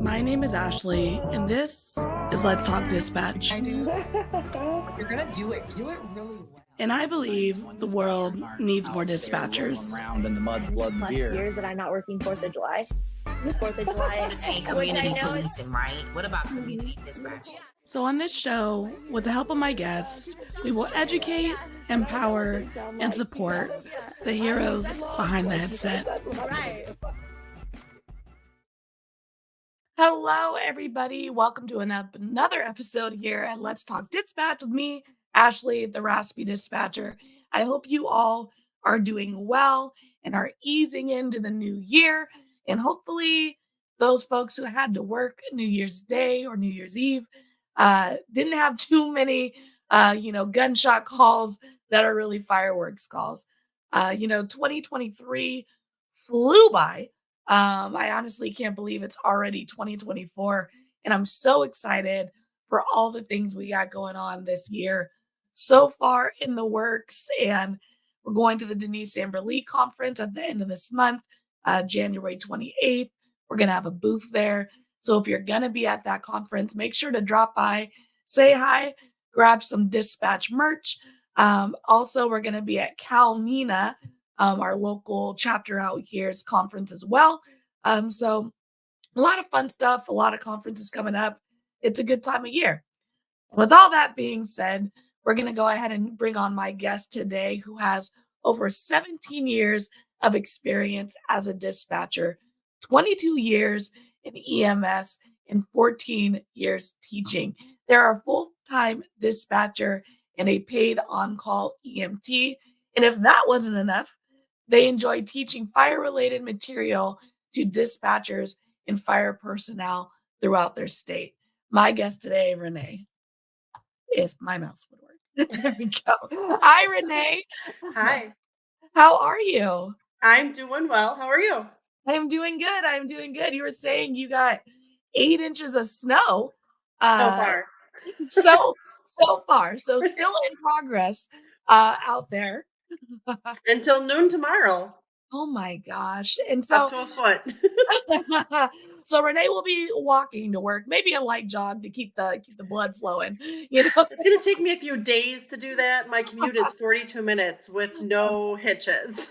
My name is Ashley, and this is Let's Talk Dispatch. I do. You're gonna do it. Do it really well. And I believe the world needs more dispatchers. Around in the mud, blood, and plus beer. years that I'm not working 4th of July. 4th of July. Say community policing, right? What about community dispatching? So, on this show, with the help of my guests, we will educate, empower, and support the heroes behind the headset. Hello, everybody. Welcome to another episode here at Let's Talk Dispatch with me, Ashley, the Raspy Dispatcher. I hope you all are doing well and are easing into the new year. And hopefully those folks who had to work New Year's Day or New Year's Eve didn't have too many, gunshot calls that are really fireworks calls. 2023 flew by. I honestly can't believe it's already 2024, and I'm so excited for all the things we got going on this year. So far in the works, and we're going to the Denise Amberlee conference at the end of this month, January 28th. We're going to have a booth there. So if you're going to be at that conference, make sure to drop by, say hi, grab some dispatch merch. Also, we're going to be at CalMENA, our local chapter out here's conference as well. So a lot of fun stuff, a lot of conferences coming up. It's a good time of year. With all that being said, we're going to go ahead and bring on my guest today who has over 17 years of experience as a dispatcher, 22 years in EMS, and 14 years teaching. They're a full-time dispatcher and a paid on-call EMT. And if that wasn't enough, they enjoy teaching fire-related material to dispatchers and fire personnel throughout their state. My guest today, Renee, if my mouse would work. There we go. Hi, Renee. Hi. How are you? I'm doing well. How are you? I'm doing good. You were saying you got 8 inches of snow. So far. So far. So still in progress out there. Until noon tomorrow. Oh my gosh. And so up to a foot. so Renee will be walking to work, maybe a light jog to keep the blood flowing. It's gonna take me a few days to do that. My commute is 42 minutes with no hitches.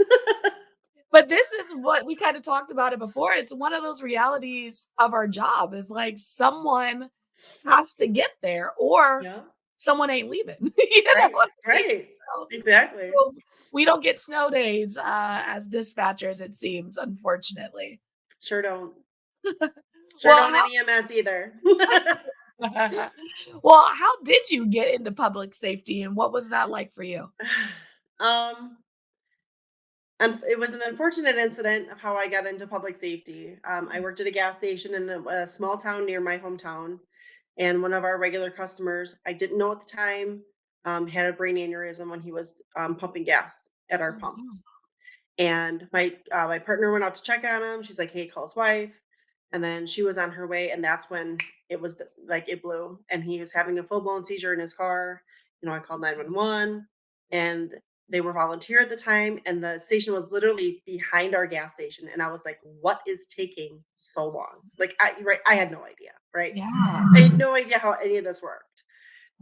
But this is what we kind of talked about it before. It's one of those realities of our job is like someone has to get there or someone ain't leaving. Right. Exactly. So we don't get snow days as dispatchers, it seems, unfortunately. Sure don't. Don't in EMS either. Well, how did you get into public safety and what was that like for you? And it was an unfortunate incident of how I got into public safety. I worked at a gas station in a small town near my hometown, and one of our regular customers, I didn't know at the time, had a brain aneurysm when he was pumping gas at our pump. And my partner went out to check on him. She's like, "Hey, call his wife." And then she was on her way, and that's when it was like it blew, and he was having a full blown seizure in his car. I called 911, and they were volunteer at the time, and the station was literally behind our gas station. And I was like, "What is taking so long?" Like, I had no idea, right? Yeah. I had no idea how any of this worked.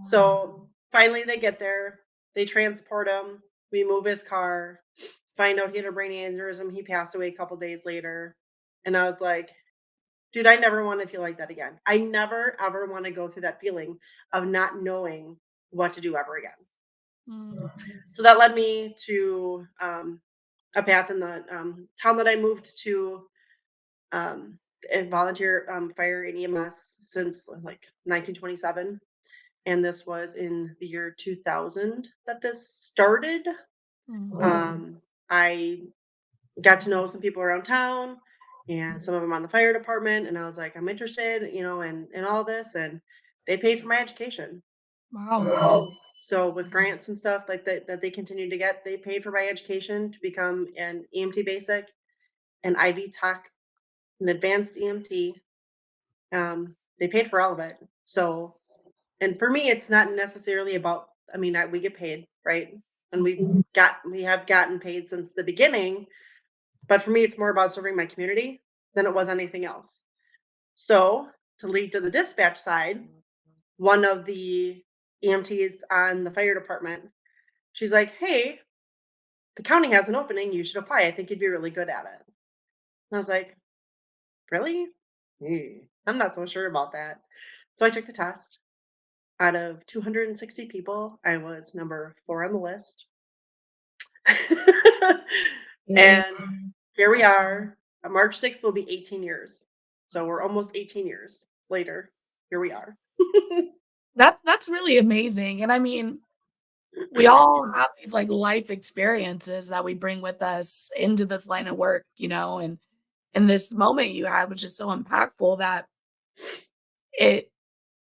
So finally, they get there, they transport him, we move his car, find out he had a brain aneurysm. He passed away a couple days later, and I was like, dude, I never want to feel like that again. I never, ever want to go through that feeling of not knowing what to do ever again. So that led me to a path in the town that I moved to, and volunteer fire and EMS since like 1927. And this was in the year 2000 that this started. I got to know some people around town and some of them on the fire department. And I was like, I'm interested, in all this. And they paid for my education. Wow. So with grants and stuff like that they continue to get, they paid for my education to become an EMT basic, an IV tech, an advanced EMT. They paid for all of it. So, and for me, it's not necessarily about, we get paid, right? And we have gotten paid since the beginning, but for me, it's more about serving my community than it was anything else. So to lead to the dispatch side, one of the EMTs on the fire department, she's like, "Hey, the county has an opening. You should apply. I think you'd be really good at it." And I was like, "Really? I'm not so sure about that." So I took the test. Out of 260 people, I was number 4 on the list. Yeah. And here we are. March 6th will be 18 years. So we're almost 18 years later. Here we are. That's really amazing, and I mean, we all have these, like, life experiences that we bring with us into this line of work, and this moment you had was just so impactful that it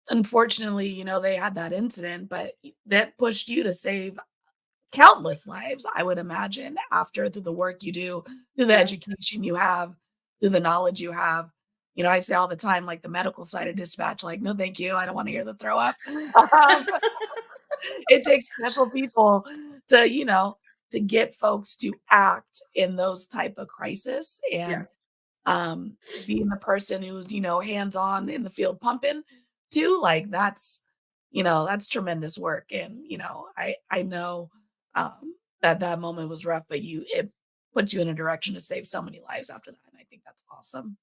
unfortunately, they had that incident, but that pushed you to save countless lives, I would imagine, after through the work you do, through the Yeah. education you have, through the knowledge you have. I say all the time, like the medical side of dispatch, like, no, thank you. I don't want to hear the throw up. Um, it takes special people to, to get folks to act in those type of crisis and Yes. being the person who's, hands-on in the field pumping too, like that's tremendous work. And, I know that that moment was rough, but it put you in a direction to save so many lives after that. And I think that's awesome.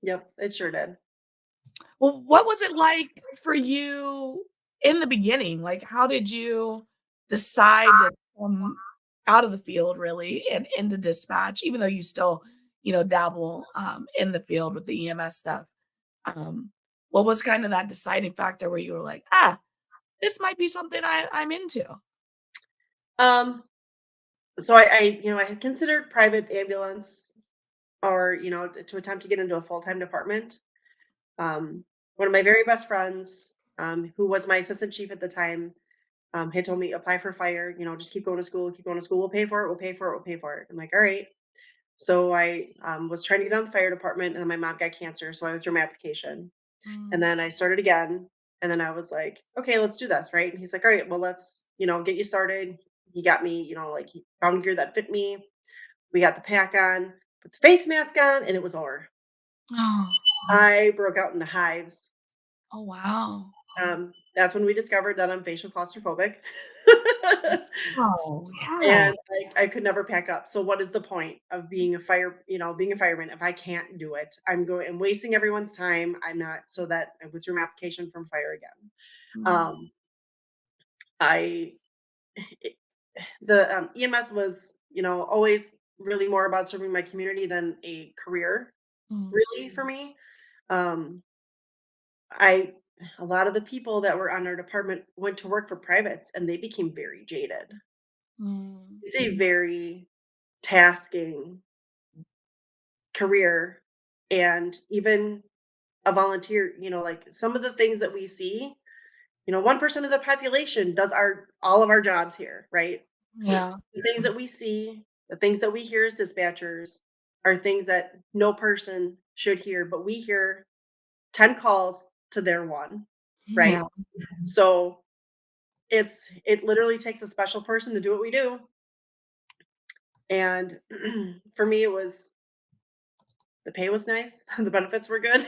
Yep. It sure did. Well, what was it like for you in the beginning? Like, how did you decide to come out of the field really and into dispatch, even though you still, dabble in the field with the EMS stuff? Um, what was kind of that deciding factor where you were like, this might be something I'm into? Um, so I had considered private ambulance or, to attempt to get into a full-time department. One of my very best friends, who was my assistant chief at the time, had told me apply for fire, just keep going to school, keep going to school. We'll pay for it. We'll pay for it. We'll pay for it. I'm like, all right. So I was trying to get on the fire department, and then my mom got cancer, so I withdrew my application. And Mm, then I started again, and then I was like, okay, let's do this, right? And he's like, all right, well, let's get you started. He got me, like he found gear that fit me. We got the pack on, put the face mask on, and it was over. oh, I broke out into hives. oh, wow. That's when we discovered that I'm facial claustrophobic. Oh, yeah. And I could never pack up. So what is the point of being a fireman if I can't do it? I'm wasting everyone's time. I'm not so that I withdrew my application from fire again. Mm, Um, I it- the EMS was, always really more about serving my community than a career, mm, really for me. Um, I a lot of the people that were on our department went to work for privates and they became very jaded. mm, It's a very tasking career and even a volunteer, like some of the things that we see, 1% of the population does our all of our jobs here, right? yeah. The things that we see, the things that we hear as dispatchers are things that no person should hear, but we hear 10 calls to their one, right? Yeah. So it literally takes a special person to do what we do. And for me, it was the pay was nice, the benefits were good,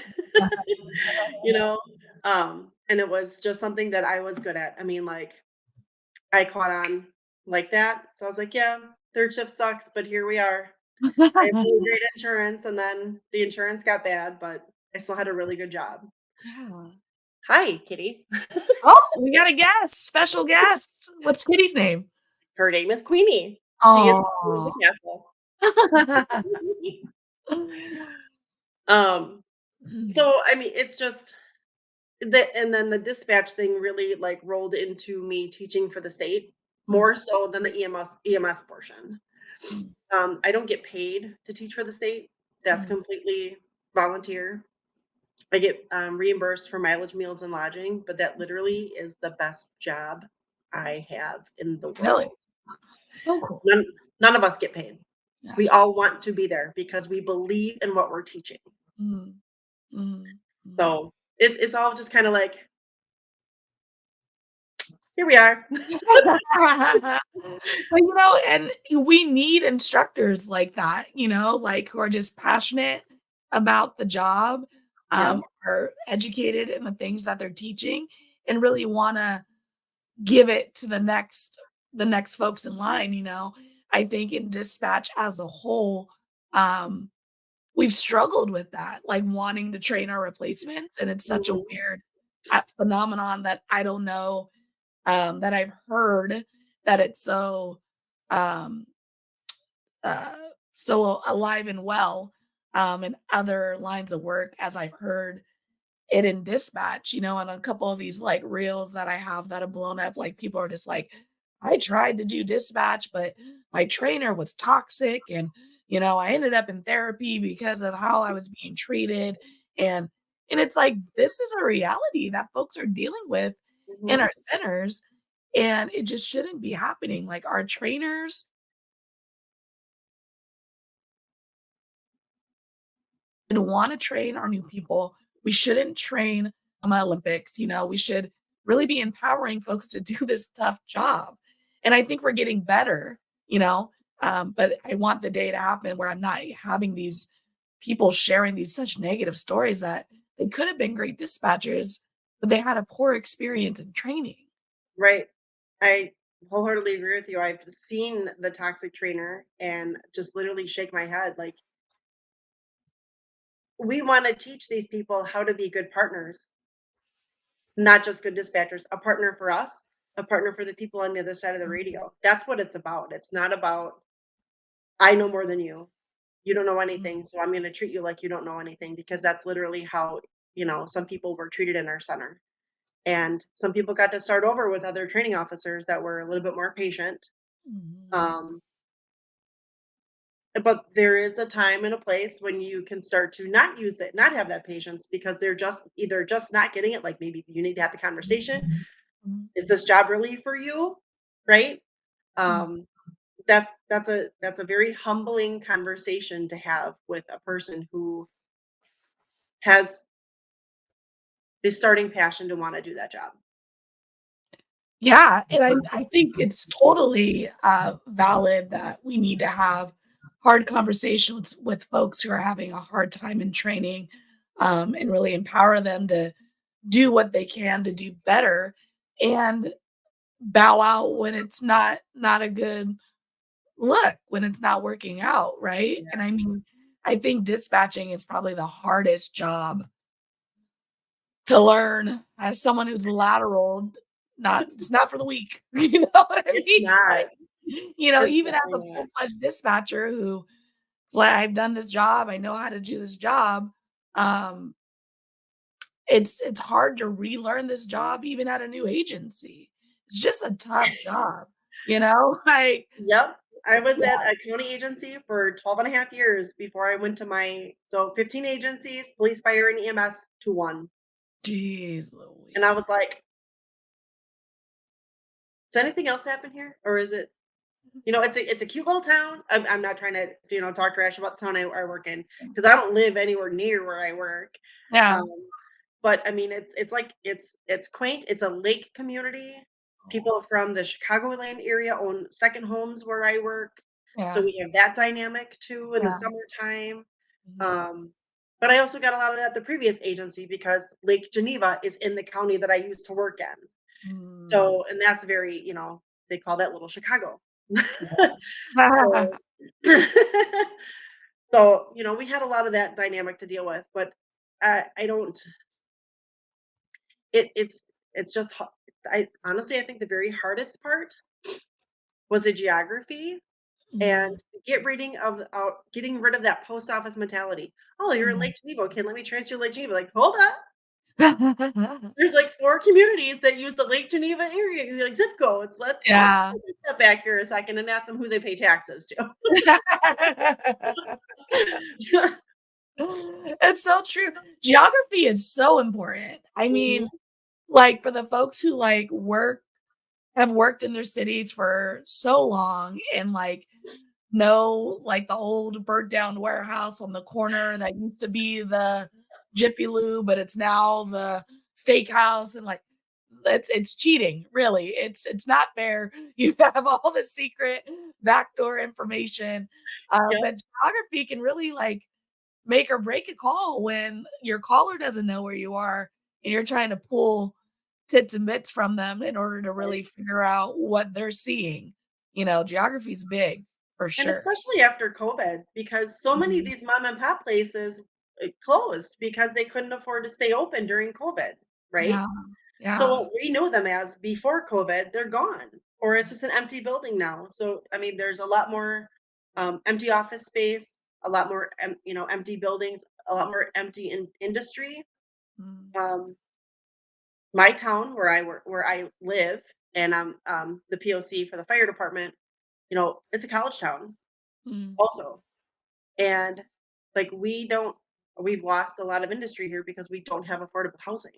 you know, and it was just something that I was good at. I mean, like I caught on like that, so I was like, yeah, third shift sucks, but here we are. I have really great insurance, and then the insurance got bad, but I still had a really good job. Yeah. Hi, Kitty. Oh, we got a guest, special guest. What's Kitty's name? Her name is Queenie. She is the queen of Oh. the castle. um, so I mean, it's just and then the dispatch thing really like rolled into me teaching for the state Mm, more so than the EMS portion. mm, I don't get paid to teach for the state. That's mm. completely volunteer. I get reimbursed for mileage, meals, and lodging, but that literally is the best job I have in the Really? world. So cool. None of us get paid. Yeah. We all want to be there because we believe in what we're teaching. Mm, mm, mm. So it's all just kind of like, here we are. But, and we need instructors like that, like, who are just passionate about the job, Yep. are educated in the things that they're teaching and really wanna give it to the next folks in line, you know? I think in dispatch as a whole, um, we've struggled with that, like, wanting to train our replacements, and it's such a Mhm. weird, phenomenon that I don't know, that I've heard that it's um, uh, so alive and well, in other lines of work as I've heard it in dispatch, you know, and a couple of these like reels that I have that have blown up, like people are just like, I tried to do dispatch, but my trainer was toxic. And, you know, I ended up in therapy because of how I was being treated. And and it's like this is a reality that folks are dealing with in Mhm. our centers. And it just shouldn't be happening. Like our trainers should want to train our new people. We shouldn't train Olympics. You know, we should really be empowering folks to do this tough job. And I think we're getting better, you know. But I want the day to happen where I'm not having these people sharing these such negative stories that they could have been great dispatchers, but they had a poor experience in training. Right. I wholeheartedly agree with you. I've seen the toxic trainer and just literally shake my head. Like, we want to teach these people how to be good partners, not just good dispatchers, a partner for us, a partner for the people on the other side of the radio. That's what it's about. It's not about, I know more than you. You don't know anything, Mhm. so I'm going to treat you like you don't know anything, because that's literally how, some people were treated in our center. And some people got to start over with other training officers that were a little bit more patient. Mhm. Um, but there is a time and a place when you can start to not use it, not have that patience, because they're just either just not getting it. Like, maybe you need to have the conversation. Mhm. Is this job really for you? Right? Mhm. Um, that's a very humbling conversation to have with a person who has the starting passion to want to do that job. Yeah, and I think it's totally, valid that we need to have hard conversations with folks who are having a hard time in training, and really empower them to do what they can to do better and bow out when it's not a good look, when it's not working out, right? Yeah. And I mean, I think dispatching is probably the hardest job to learn as someone who's lateral, not it's not for the weak, you know what I It's mean? not. Like, you know, It's even as a definitely not. full-fledged dispatcher who it's like, "I've done this job, I know how to do this job," um, it's hard to relearn this job even at a new agency. It's just a tough job, you know? Like, Yep. I was yeah, at a county agency for 12 and a half years before I went to my, so 15 agencies, police, fire, and EMS to one. jeez And I Louise. was like, does anything else happen here? Or is it, it's a cute little town. I'm not trying to, talk trash about the town I work in, because I don't live anywhere near where I work. Yeah. Um, but I mean, it's like it's quaint. It's a lake community. People from the Chicagoland area own second homes where I work, so Yeah, we have that dynamic too in the yeah. summertime. Mhm. Um, but I also got a lot of that at the previous agency, because Lake Geneva is in the county that I used to work in. Mm. So, and that's very, they call that little Chicago. Yeah. So, so we had a lot of that dynamic to deal with, but I don't. It's just I honestly, I think the very hardest part was the geography, and Mm, getting rid of that post office mentality. "Oh, you're in mm. Lake Geneva. Okay, let me transfer you to Lake Geneva." Like, "Hold up. Yeah. There's, like, 4 communities that use the Lake Geneva area, like, zip codes. Let's step back here a second and ask them who they pay taxes to." It's so true. Geography is so important. I Mhm. mean, like, for the folks who, like, have worked in their cities for so long and, like, know, like, the old burnt down warehouse on the corner that used to be the Jiffy Lube, but it's now the steakhouse, and, like, it's cheating, really. It's not fair. You have all the secret backdoor information, Yep. but geography can really, like, make or break a call when your caller doesn't know where you are and you're trying to pull tits and bits from them in order to really figure out what they're seeing. Geography is big for And sure. especially after COVID, because so many of Mhm. these mom and pop places closed because they couldn't afford to stay open during COVID, right? Yeah. So Yeah. what we knew them as before COVID, they're gone, or it's just an empty building now. So I mean, there's a lot more empty office space, a lot more empty buildings, a lot more empty industry. Mm, Um, my town where I live, and I'm the POC for the fire department. It's a college town mm, also, and like we've lost a lot of industry here because we don't have affordable housing.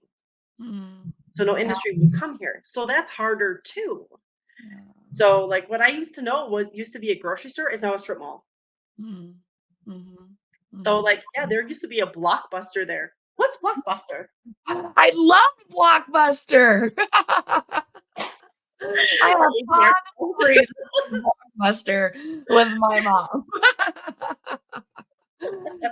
mm. So no Yeah, industry will come here. So that's harder too. yeah. So, like, what I used to know was used to be a grocery store is now a strip mall. Mm, mhm, So, mhm. like, yeah, there used to be a Blockbuster there. What's Blockbuster? I love Blockbuster. I have Same here. fond memories of Blockbuster with my mom. I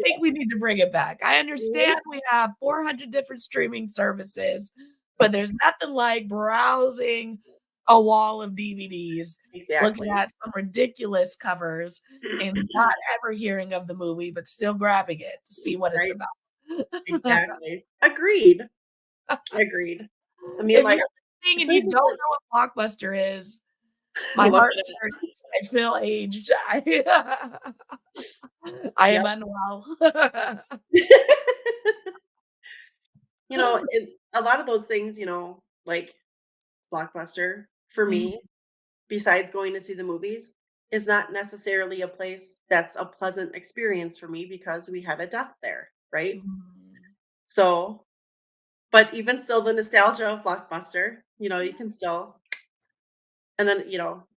think Yeah. we need to bring it back. I Mhm. understand we have 400 different streaming services, but there's nothing like browsing a wall of DVDs, looking Exactly. at some ridiculous covers, and not ever hearing of the movie, but still grabbing it to see what it's Right? about. Exactly. Agreed. Agreed. I mean, If like, you're listening and you don't places like know what Blockbuster is, my look heart it up. hurts. I feel aged. I am Yep. unwell. A lot of those things, like Blockbuster, for Mhm, me, besides going to see the movies, is not necessarily a place that's a pleasant experience for me because we had a death there, right? mhm, So, but even still, the nostalgia of Blockbuster, you can still, and then,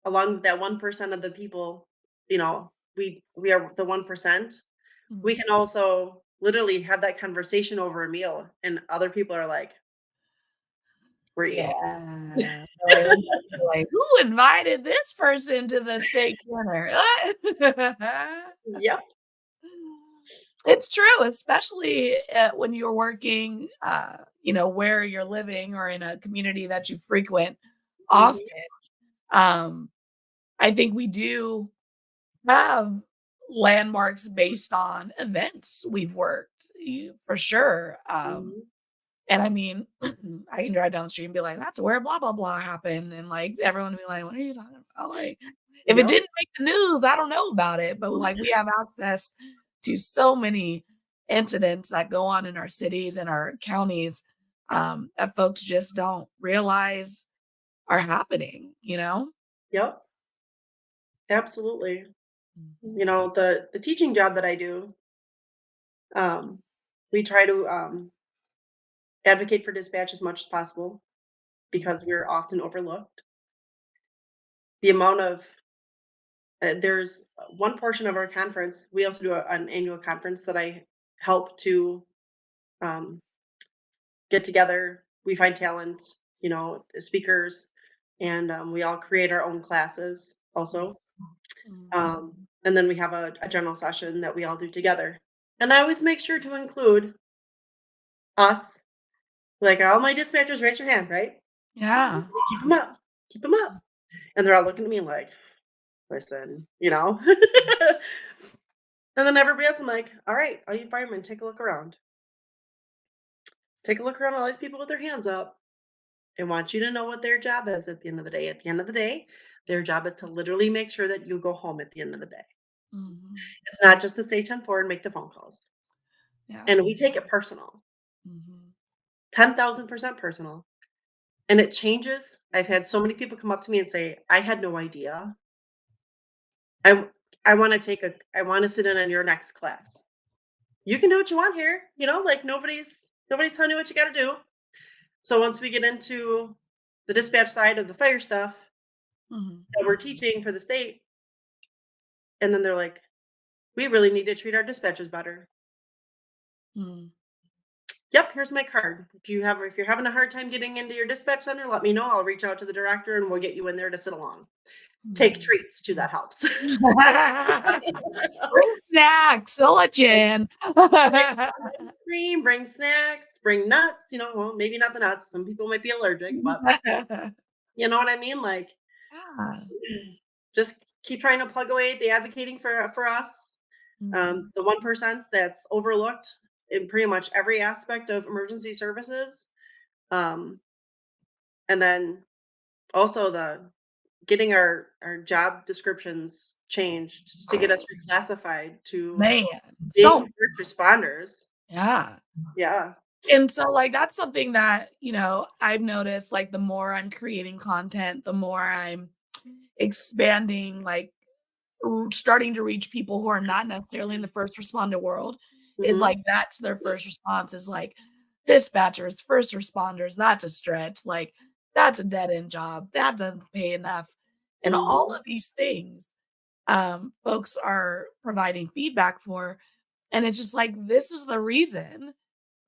along with that 1% of the people, we are the 1%. We mhm. can also literally have that conversation over a meal, and other people are like, "Where you going?" Yeah. Really look at you like, "Who invited this person to the steak dinner?" Yep. It's true, especially, when you're working, where you're living or in a community that you frequent often. Mhm. Um, I think we do have landmarks based on events we've worked, for sure. Mhm. And I mean, I can drive down the street and be like, "That's where blah blah blah happened," and like everyone would be like, "What are you talking about?" Like, if it Yep. didn't make the news, I don't know about it. But like, we have access to so many incidents that go on in our cities and our counties that folks just don't realize are happening. Yep. Absolutely. Mhm. The teaching job that I do, um, we try to advocate for dispatch as much as possible because we're often overlooked. The amount of there's one portion of our conference. We also do an annual conference that I help to um, get together. We find talent, speakers, and we all create our own classes also. Mhm. And then we have a general session that we all do together. And I always make sure to include us. Like, all my dispatchers, raise your hand, right? Yeah. Keep them up. Keep them up. And they're all looking at me like, listen, And then everybody else, I'm like, all right, all you firemen, take a look around. Take a look around at all these people with their hands up. I want you to know what their job is at the end of the day. At the end of the day, their job is to literally make sure that you go home at the end of the day. Mhm. It's not just to stay 10-4 and make the phone calls. Yeah. And we take it personal, Mhm. 10,000% personal. And it changes. I've had so many people come up to me and say, I had no idea. I, I want to I want to sit in on your next class. You can do what you want here. Like nobody's telling you what you got to do. So once we get into the dispatch side of the fire stuff Mhm. that we're teaching for the state, and then they're like, we really need to treat our dispatchers better. Mhm. Yep, here's my card. If you're having a hard time getting into your dispatch center, let me know. I'll reach out to the director and we'll get you in there to sit along. take Mm. treats too, that helps. Bring snacks, Silla-chan. Bring ice cream, bring snacks, bring nuts, well, maybe not the nuts, some people might be allergic, but you know what I mean? Like, Yeah. just keep trying to plug away at the advocating for us, Mhm. the 1% that's overlooked in pretty much every aspect of emergency services, um, and then also the getting our job descriptions changed to get us reclassified to Man, being so first responders. yeah. Yeah. And so, like, that's something that, I've noticed, like, the more I'm creating content, the more I'm expanding, like, starting to reach people who are not necessarily in the first responder world, is Mhm. like, that's their first response is like, dispatchers, first responders, that's a stretch. Like, that's a dead end job. That doesn't pay enough. And all Mhm. of these things, folks are providing feedback for. And it's just like, this is the reason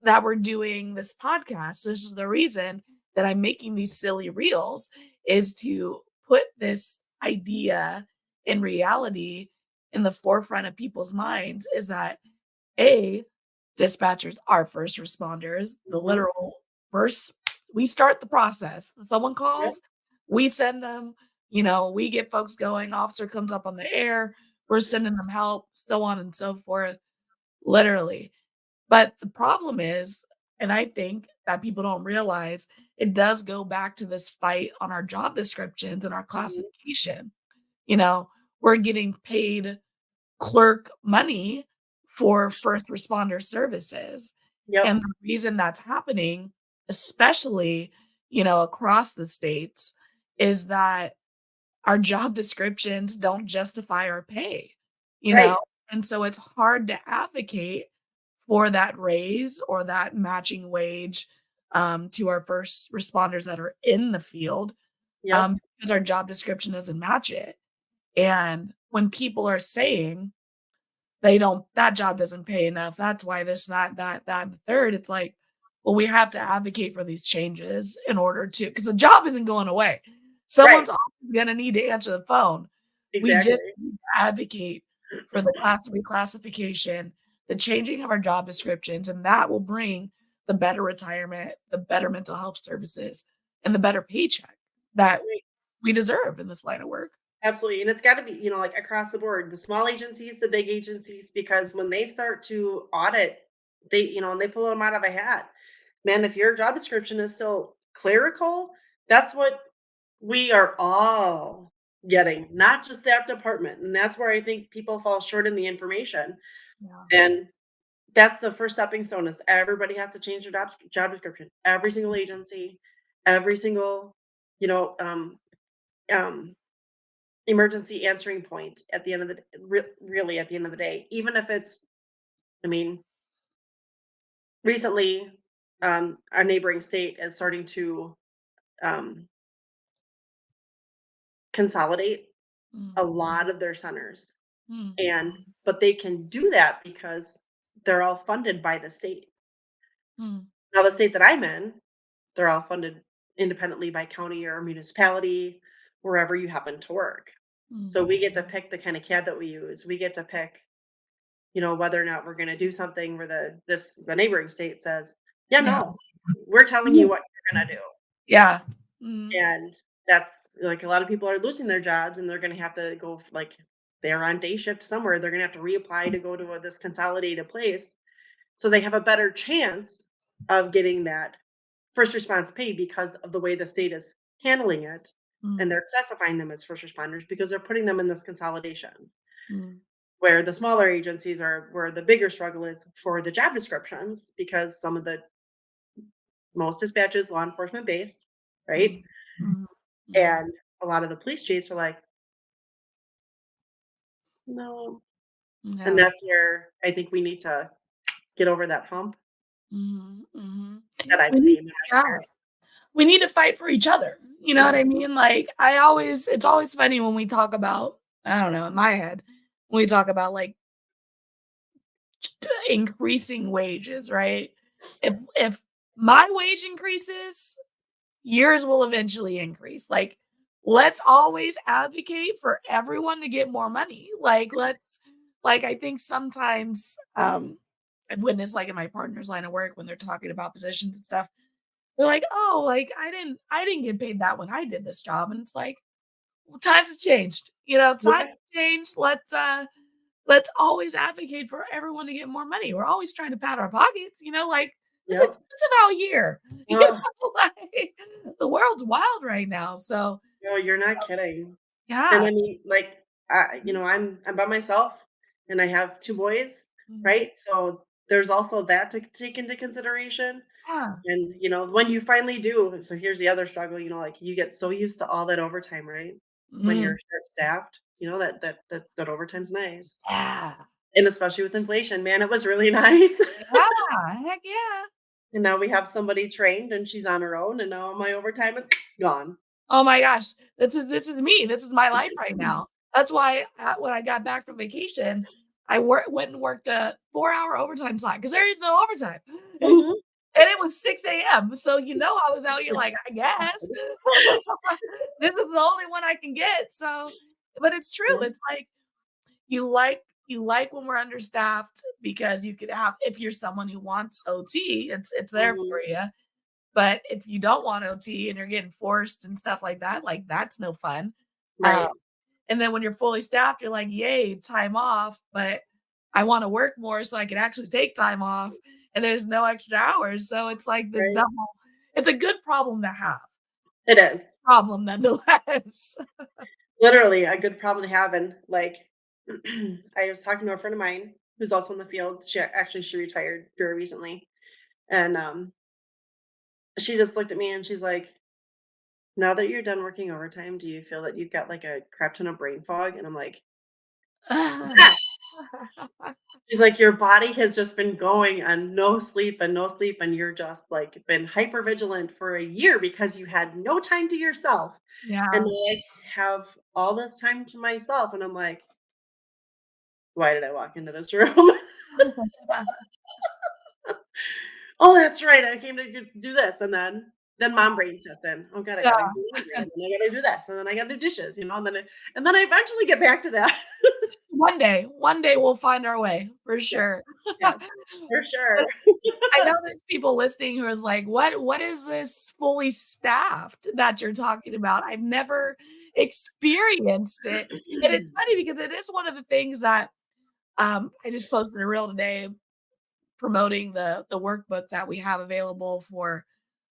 that we're doing this podcast. This is the reason that I'm making these silly reels is to put this idea in reality in the forefront of people's minds is that A, dispatchers are first responders, the Mhm. literal first we start the process. Someone Yep. calls, we send them, we get folks going, officer comes up on the air, we're sending them help, so on and so forth, literally. But the problem is, and I think that people don't realize, it does go back to this fight on our job descriptions and our Mhm. classification. You know, we're getting paid clerk money for first responder services. Yep. And the reason that's happening, especially, across the states, is that our job descriptions don't justify our pay, you Right. know? And so it's hard to advocate for that raise or that matching wage, to our first responders that are in the field, Yep. because our job description doesn't match it. And when people are saying they don't that job doesn't pay enough. That's why this, that, and the third. It's like, well, we have to advocate for these changes in order to, because the job isn't going away. Right. Someone's always gonna need to answer the phone. We just Exactly. need to advocate for the reclassification, the changing of our job descriptions, and that will bring the better retirement, the better mental health services, and the better paycheck that Right. we deserve in this line of work. Absolutely. And it's got to be, like across the board, the small agencies, the big agencies, because when they start to audit, and they pull them out of a hat, man, if your job description is still clerical, that's what we are all getting, not just that department. And that's where I think people fall short in the information. Yeah. And that's the first stepping stone is everybody has to change their job description. Every single agency, every single, you know, um, emergency answering point at the end of the really at the end of the day, even if it's, I mean, recently, our neighboring state is starting to um, consolidate a Mm, lot of their centers, mm, and but they can do that because they're all funded by the state. mm, Now, the state that I'm in, they're all funded independently by county or municipality, wherever you happen to work. mm. So we get to pick the kind of CAD that we use. We get to pick, whether or not we're going to do something where the neighboring state says, "Yeah, Yeah. no, we're telling you what you're going to do." Yeah. Mhm. And that's like a lot of people are losing their jobs and they're going to have to go like they're on day shift somewhere. They're going to have to reapply to go to this consolidated place so they have a better chance of getting that first response pay because of the way the state is handling it, and Mm, they're classifying them as first responders because they're putting them in this consolidation, mm, where the smaller agencies are where the bigger struggle is for the job descriptions because some of the most dispatches law enforcement based, right? mm, mhm, mhm. And a lot of the police chiefs are like, no. And Yeah. that's where I think we need to get over that hump Mhm, mhm. that I've We need seen in my yeah. experience. We need to fight for each other, you know what I mean? Like, it's always funny when we talk about, I don't know, in my head, when we talk about, like, increasing wages, right? If my wage increases, yours will eventually increase. Like, let's always advocate for everyone to get more money. I think sometimes, I've witnessed, like, in my partner's line of work when they're talking about positions and stuff, they're like, "Oh, like, I didn't get paid that when I did this job," and it's like, "Well, times have changed." Times have Yeah. changed. Let's always advocate for everyone to get more money. We're always trying to pat our pockets, like, it's Yep. expensive out here. Oh, Like, the world's wild right now, so no, you're not kidding. And yeah. I mean, like, I'm by myself and I have 2 boys, Mhm. right? So there's also that to take into consideration. Yeah. And, when you finally do, so here's the other struggle, like you get so used to all that overtime, right? When Mhm. you're short staffed, that overtime's nice. Yeah. And especially with inflation, man, it was really nice. Yeah, heck yeah. And now we have somebody trained and she's on her own and now my overtime is gone. Oh my gosh, this is me, this is my life right now. That's why, when I got back from vacation, I went and worked a 4-hour overtime slot because there is no overtime. Mhm. And it was 6 a.m., so, I was out here like, "I guess." This is the only one I can get, so but it's true, Yeah. it's like, you like when we're understaffed because you could have if you're someone who wants OT, it's there Mhm. for you. But if you don't want OT and you're getting forced and stuff like, that's no fun. Um, Right, and then when you're fully staffed, you're like, "Yay, time off," but I wanna work more so I can actually take time off, and there's no extra hours, so it's like this right. double it's a good problem to have. It is. Problem nonetheless. Literally a good problem to have, and, like, I was talking to a friend of mine who's also in the field. She retired very recently, and, she just looked at me and she's like, "Now that you're done working overtime, do you feel that you've got, like, a crap ton of brain fog?" And I'm like, "Yes." She's like, "Your body has just been going on no sleep and no sleep, and you're just, like, been hyper vigilant for a year because you had no time to yourself, and Yeah. I have all this time to myself." And I'm like, "Why did I walk into this room?" "Oh, that's right, I came to do this," and then mom brain sets in. "Oh god, I Yeah. gotta do laundry, and then I gotta do this, and then I gotta do dishes," and then I eventually get back to that. One day we'll find our way for Yeah, sure. yes, for But sure. I know there's people listening who is like, "What is this fully staffed that you're talking about? I've never experienced it." And it's funny because it is one of the things that, I just posted a reel today promoting the workbook that we have available for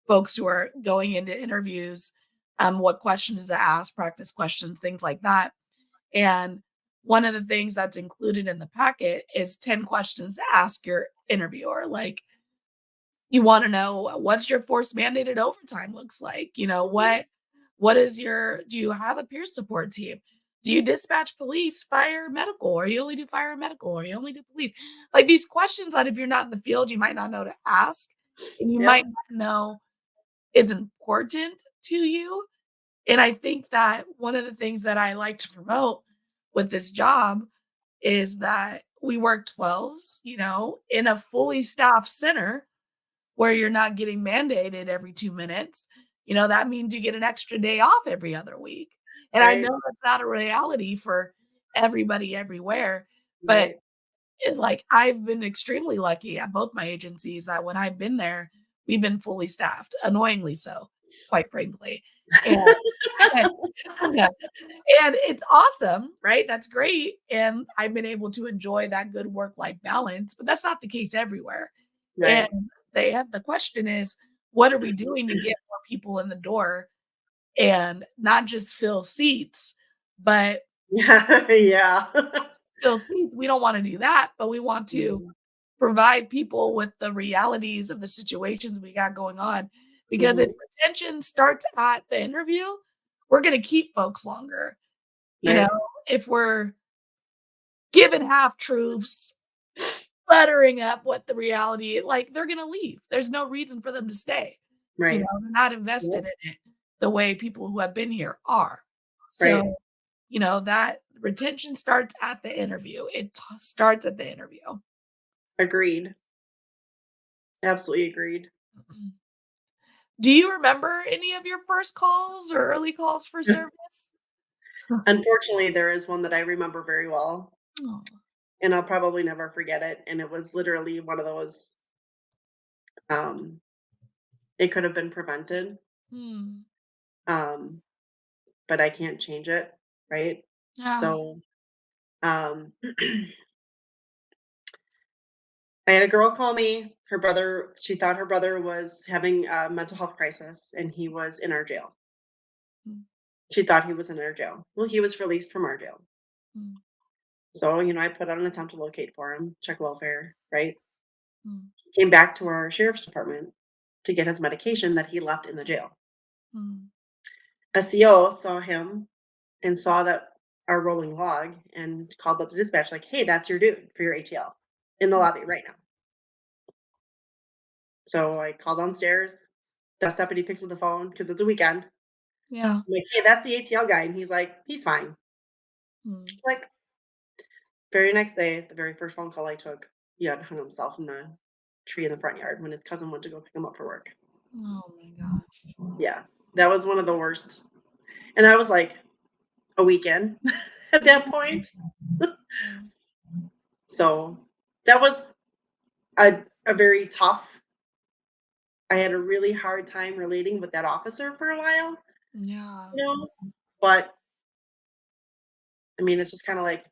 folks who are going into interviews, what questions to ask, practice questions, things like that. And one of the things that's included in the packet is 10 questions to ask your interviewer. Like, you want to know what's your force mandated overtime looks like. Mhm. What is your do you have a peer support team? Do you dispatch police, fire, medical, or you only do fire and medical, or you only do police? Like these questions that if you're not in the field, you might not know to ask, and you might Yep, not know is important to you. And I think that one of the things that I like to promote with this job is that we work 12s, in a fully staffed center where you're not getting mandated every 2 minutes. That means you get an extra day off every other week. And I right, know that's not a reality for everybody everywhere, but right. I've been extremely lucky at both my agencies that when I've been there, we've been fully staffed, annoyingly so, quite frankly. And and it's awesome, right? That's great. And I've been able to enjoy that good work-life balance, but that's not the case everywhere. And Right. the question is, what are we doing to get more people in the door and not just fill seats, but Yeah, yeah. fill seats? We don't want to do that, but we want to Mhm, provide people with the realities of the situations we got going on. Because if mhm, retention starts at the interview, we're going to keep folks longer. You know, right, if we're giving half truths, buttering up what the reality, they're going to leave. There's no reason for them to stay. right. They're not invested Yep, in it the way people who have been here are. right. So, that retention starts at the interview. It starts at the interview. Agreed. Absolutely agreed. Do you remember any of your first calls or early calls for service? Unfortunately, there is one that I remember very well, Oh. and I'll probably never forget it, and it was literally one of those, um, it could have been prevented, Mm. um, but I can't change it, right? Yeah. So, I had a girl call me, her brother she thought her brother was having a mental health crisis, and he was in our jail. Mm, She thought he was in our jail. Well, he was released from our jail. mm, So, I put out an attempt to locate for him, check welfare, right? mm, Came back to our sheriff's department to get his medication that he left in the jail. mm, A CO saw him and saw that our rolling log and called up the dispatch like, "Hey, that's your dude for your ATL in the mm. lobby right now." So I call downstairs. Desk deputy picks up the phone because it's a weekend. Yeah. I'm like, "Hey, that's the ATL guy," and he's like, "He's fine." Mm. Like, very next day, the very first phone call I took, he had hung himself in the tree in the front yard when his cousin went to go pick him up for work. Oh my gosh. Yeah, that was one of the worst. And I was like a weekend at that point. Yeah. So that was a very tough. I had a really hard time relating with that officer for a while, Yeah. you know, but I mean, it's just kind of like,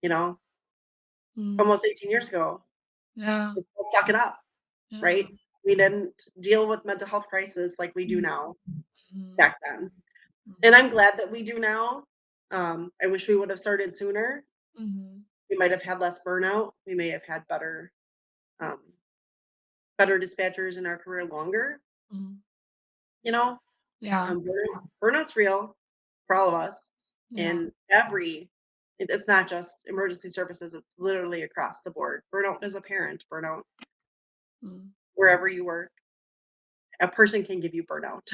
you know, Mm. almost 18 years ago, Yeah. let's suck it up, Yeah. right? We didn't deal with mental health crisis like we do Mm, now mhm, back then. And mhm, I'm glad that we do now. I wish we would have started sooner. mhm, We might have had less burnout. We may have had um, better dispatchers in our career longer, mhm. you know? Yeah. Burnout's real for all of us, Yeah. and it's not just emergency services, it's literally across the board. Burnout as a parent, burnout Mm. wherever you work, a person can give you burnout.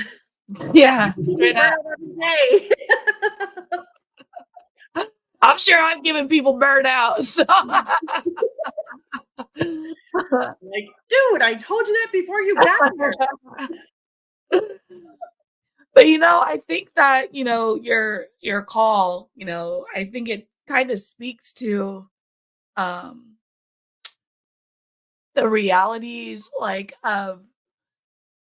Yeah. You can give me Straight up. burnout every day. I'm sure I'm giving people burnout. So Like, "Dude, I told you that before you got here." But, I think that, your call, I think it kinda speaks to, um, the realities, like, of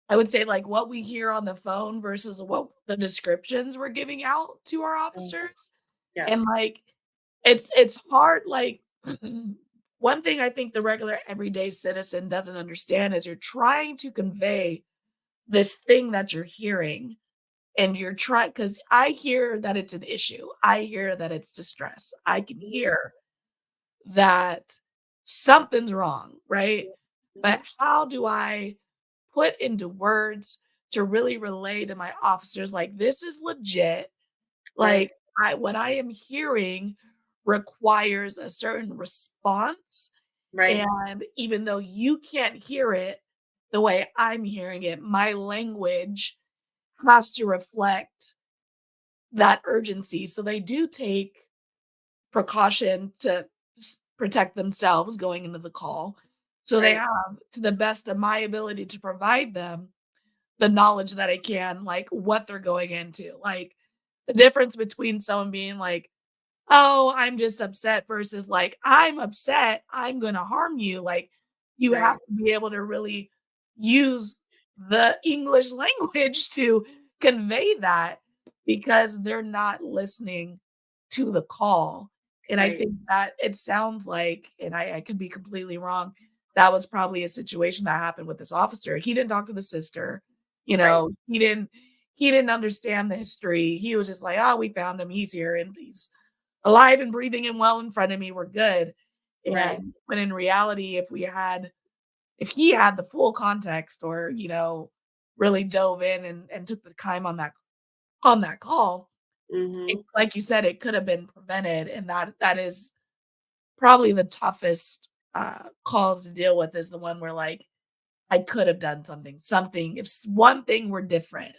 I would say, like, what we hear on the phone versus what the descriptions we're giving out to our Mm, officers, and, yes, like, it's hard, like, one thing I think the regular everyday citizen doesn't understand is you're trying to convey this thing that you're hearing. And you're trying because I hear that it's an issue. I hear that it's distress. I can mhm, hear that something's wrong, right? But mhm, how do I put into words to really relay to my officers, like, this is legit. right, Like, what I am hearing requires a certain response. right, And even though you can't hear it the way I'm hearing it, my language has to reflect that urgency. So they do take precaution to protect themselves going into the call. So they right, have, to the best of my ability to provide them the knowledge that I can, like what they're going into. Like the difference between someone being like, "Oh, I'm just upset," versus like, "I'm upset, I'm gonna harm you." Like, you have right, to be able to really use the English language to convey that because they're not listening to the call. And I right, think that it sounds like, and I could be completely wrong, that was probably a situation that happened with this officer. He didn't talk to the sister, right, he didn't understand the history. He was just like, "Oh, we found him. He's here and he's alive and breathing and well in front of me. We're good." right, And when in reality, if he had the full context or, really dove in and took the time on that call, mhm, like you said, it could have been prevented. And that is probably the toughest calls to deal with is the one where like I could have done something. If one thing were different,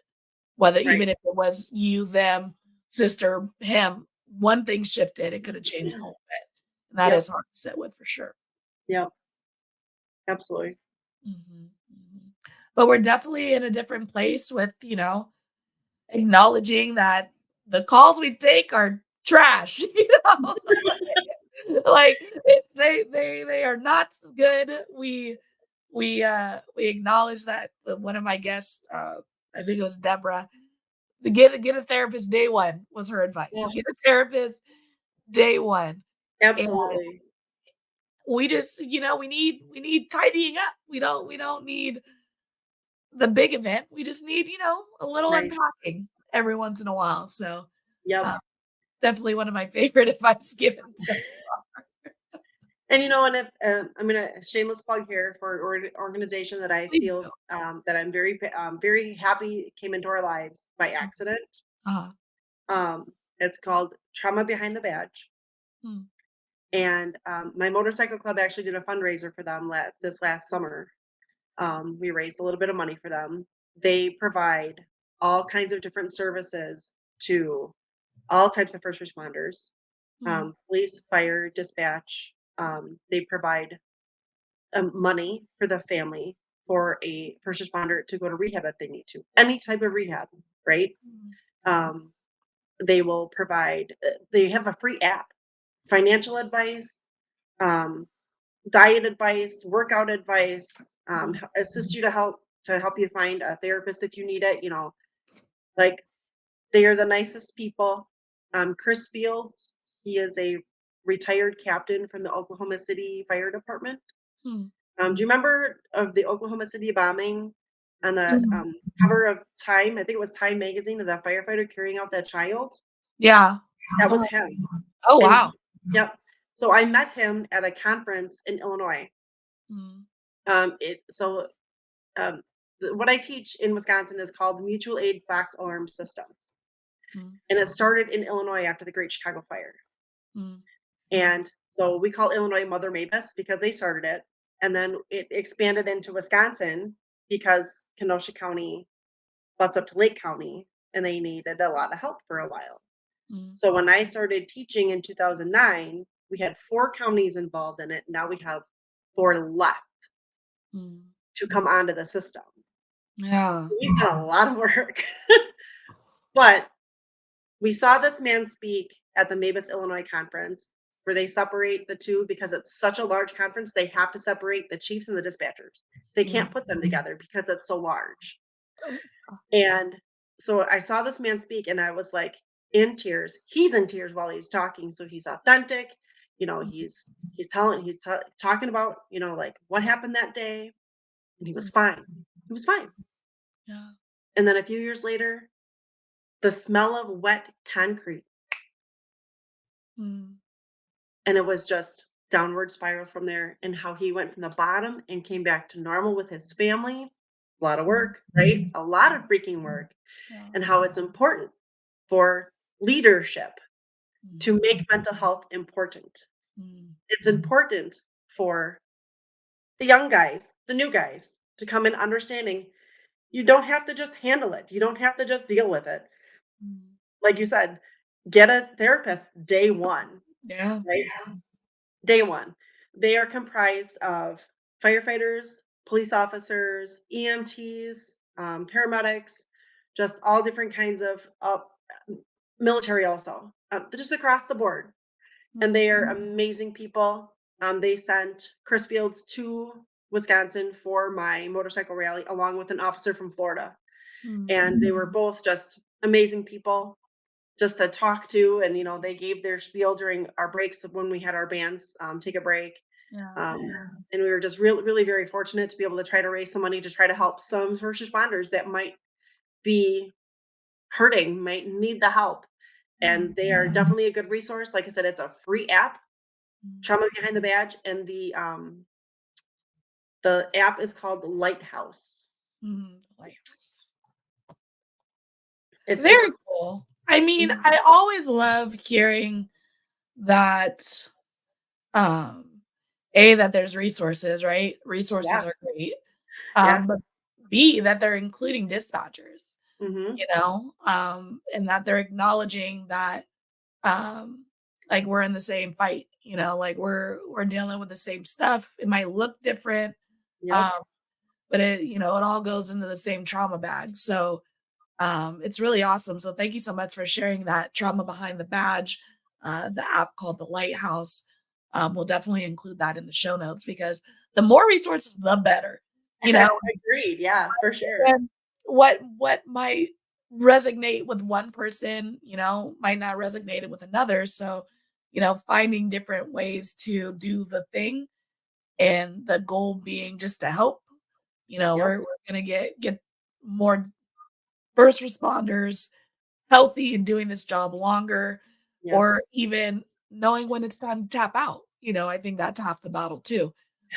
whether right, even if it was you, them, sister, him, one thing shifted, it could have changed the whole bit. And that yep, is hard to sit with for sure. yep, absolutely. Mhm, mhm. but we're definitely in a different place with, acknowledging that the calls we take are trash, like, they are not good. We acknowledge that one of my guests, I think it was Deborah, to get a therapist day one was her Yeah, advice. Get a therapist day one. And absolutely. we just, we need tidying up. We don't need the big event. We just need, a little Right. unpacking every once in a while. So Yep. uh, definitely one of my favorite advice given. So And and if I'm gonna shameless plug here for an organization that I please feel do. that I'm very happy came into our lives by accident. Uh, It's called Trauma Behind the Badge, mm, and my motorcycle club actually did a fundraiser for them this last summer. We raised a little bit of money for them. They provide all kinds of different services to all types of first responders, mm, police, fire, dispatch. They provide money for the family for a first responder to go to rehab if they need to, any type of rehab, right? mm, Um, they will provide, they have a free app, financial advice, um, diet advice, workout advice, mm, assist you to help you find a therapist if you need it. Like they are the nicest people. Chris Fields, he is a retired captain from the Oklahoma City Fire Department. mm, Do you remember of the Oklahoma City bombing on the mm. cover of Time? I think it was Time magazine of that firefighter carrying out that child. Yeah. That was Oh, him. oh And wow. yep. So I met him at a conference in Illinois. Mm, It so what I teach in Wisconsin is called the Mutual Aid Box Alarm System, mm, and it started in Illinois after the Great Chicago Fire. mm, And so we call Illinois Mother Mavis because they started it, and then it expanded into Wisconsin because Kenosha County butts up to Lake County, and they needed a lot of help for a while. mm, So when I started teaching in 2009, we had 4 counties involved in it. Now we have 4 left mm. to come onto the system. Yeah. We've done a lot of work. But we saw this man speak at the Mavis, Illinois conference where they separate the 2 because it's such a large conference, they have to separate the chiefs and the dispatchers. They Mm. can't put them together because it's so large. Oh, And so I saw this man speak and I was like in tears. He's in tears while he's talking, so he's authentic. mm, He's talking about, like what happened that day, and he was mm. fine. He was fine. Yeah. And then a few years later, the smell of wet concrete, Mm, and it was just downward spiral from there, and how he went from the bottom and came back to normal with his family. A lot of mm, work, right? A lot of freaking work, yeah. and how it's important for leadership Mm, to make mental health important. mm, It's important for the young guys, the new guys, to come in understanding you don't have to just handle it. You don't have to just deal with it. mm. Like you said, get a therapist day one, Yeah. right? Day one. They are comprised of firefighters, police officers, EMTs, paramedics, just all different kinds of military also, just across the board. And Mm, they are amazing people. They sent Chris Fields to Wisconsin for my motorcycle rally, along with an officer from Florida. mm, And they were both just amazing people just to talk to. And, they gave their spiel during our breaks when we had our bands take a break. yeah. And we were just really, really very fortunate to be able to try to raise some money to try to help some first responders that might be hurting, might need the help. Mm, And they are definitely a good resource. Like I said, it's a free app, mm, Trauma Behind the Badge, and the app is called Lighthouse. like It's super very cool. I mean, cool. I always love hearing that, um, A, that there's resources, right? Resources Yeah, are great. yeah. But B, that they're including dispatchers, Mhm. and that they're acknowledging that, um, like we're in the same fight, like we're dealing with the same stuff. It might look different, Yep. um, but it all goes into the same trauma bag. So it's really awesome. So thank you so much for sharing that trauma behind the badge, the app called the Lighthouse. We'll definitely include that in the show notes because the more resources, the better. You know, Agreed. Yeah, for sure. and what might resonate with one person, might not resonate with another. So, finding different ways to do the thing and the goal being just to help. Yep. We're gonna get more first responders healthy and doing this job longer, or Yes. even knowing when it's time to tap out. I think that's half the battle too.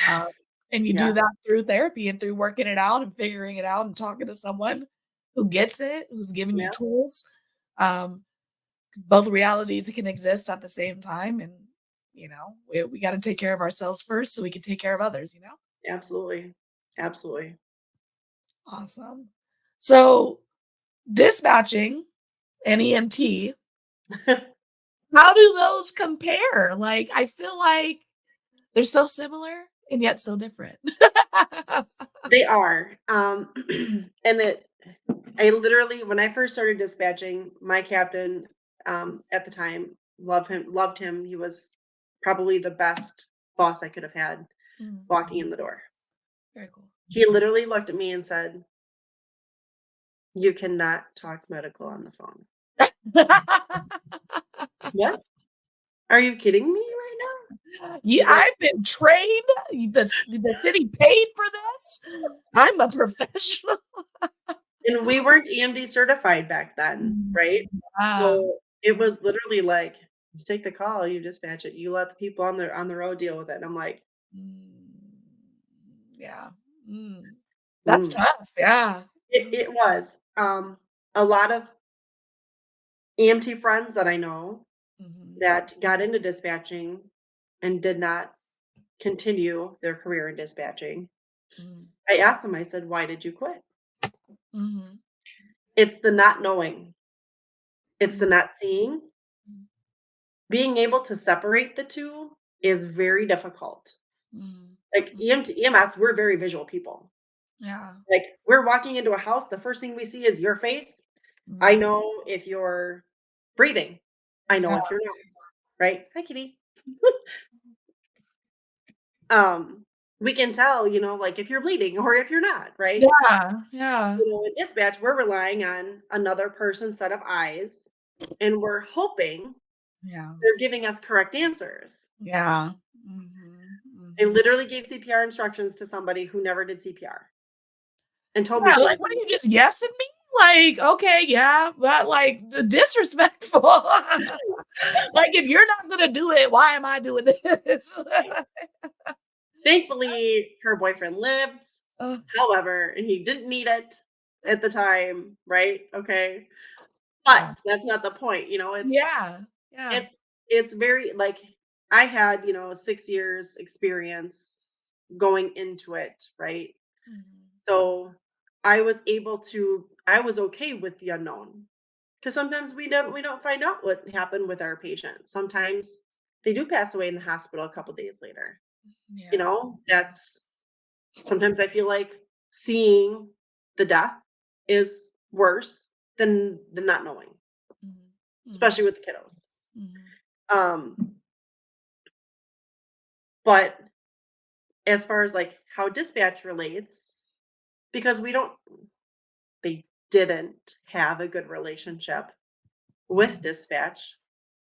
Um, and you do Yeah. that through therapy and through working it out and figuring it out and talking to someone who gets it, who's giving you Yeah. tools. Um, Both realities can exist at the same time. And, we got to take care of ourselves first so we can take care of others. Absolutely. Absolutely. Awesome. So, dispatching and EMT, how do those compare? Like, I feel like they're so similar and yet so different. They are. And I literally, when I first started dispatching, my captain, at the time, loved him. He was probably the best boss I could have had Mm, walking in the door. very cool. He literally looked at me and said, "You cannot talk medical on the phone." What? Are you kidding me right now? Yeah, He's like, I've been trained. The city paid for this. I'm a professional. and we weren't EMD certified back then, Mm, right? wow. So it was literally like, you take the call, you dispatch it, you let the people on the road deal with it. And I'm like, Mm, yeah. Mm. That's mm. tough. Yeah. It was. A lot of EMT friends that I know Mhm, that got into dispatching and did not continue their career in dispatching. mhm, I asked them, I said, why did you quit? mhm, It's the not knowing, it's the mhm, not seeing. mhm, Being able to separate the two is very difficult. mhm, Like mhm. EMS, we're very visual people. Yeah. Like we're walking into a house, the first thing we see is your face. I Mhm. know if you're breathing. I know Yeah. if you're not, right? Hi, kitty. Um, we can tell, like if you're bleeding or if you're not, right? Yeah. Yeah. In dispatch, we're relying on another person's set of eyes and we're hoping Yeah. they're giving us correct answers. Yeah. Mhm, I mhm. literally gave CPR instructions to somebody who never did CPR and told me Yeah, she like, was what are doing you just yesing me? Like, okay, yeah, but, like, disrespectful. Like, if you're not gonna do it, why am I doing this? it. Thankfully, her boyfriend lived, Uh, however, and he didn't need it at the time, right? Okay. yeah. But that's not the point, Yeah. Yeah. it's it's very like I had, 6 years experience going into it, right? Mhm. So I was okay with the unknown because sometimes we don't find out what happened with our patients. Sometimes they do pass away in the hospital a couple days later. Yeah. That's sometimes I feel like seeing the death is worse than not knowing, Mhm. especially Mhm. with the kiddos. Mhm. Um, but as far as like how dispatch relates, because they didn't have a good relationship with dispatch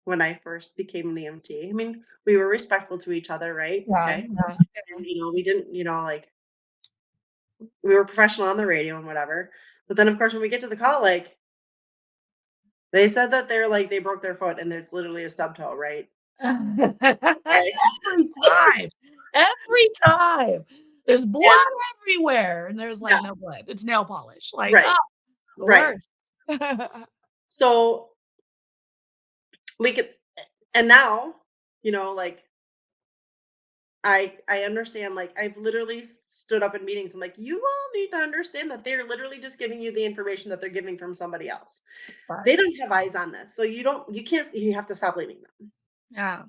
when I first became an EMT. I mean, we were respectful to each other, right? Yeah, Okay. yeah, And, we didn't, like we were professional on the radio and whatever. But then of course when we get to the call, like they said that they broke their foot and it's literally a stub toe, right? yeah. Okay. Every time. Every time. There's blood And everywhere, and there's, like, yeah, no blood. It's nail polish. Like, right, it's the right. worst. So we could and now, like I understand, like, I've literally stood up in meetings and like, "You all need to understand that they're literally just giving you the information that they're getting from somebody else. They Facts. don't have eyes on this, so you can't you have to stop blaming them." Yeah.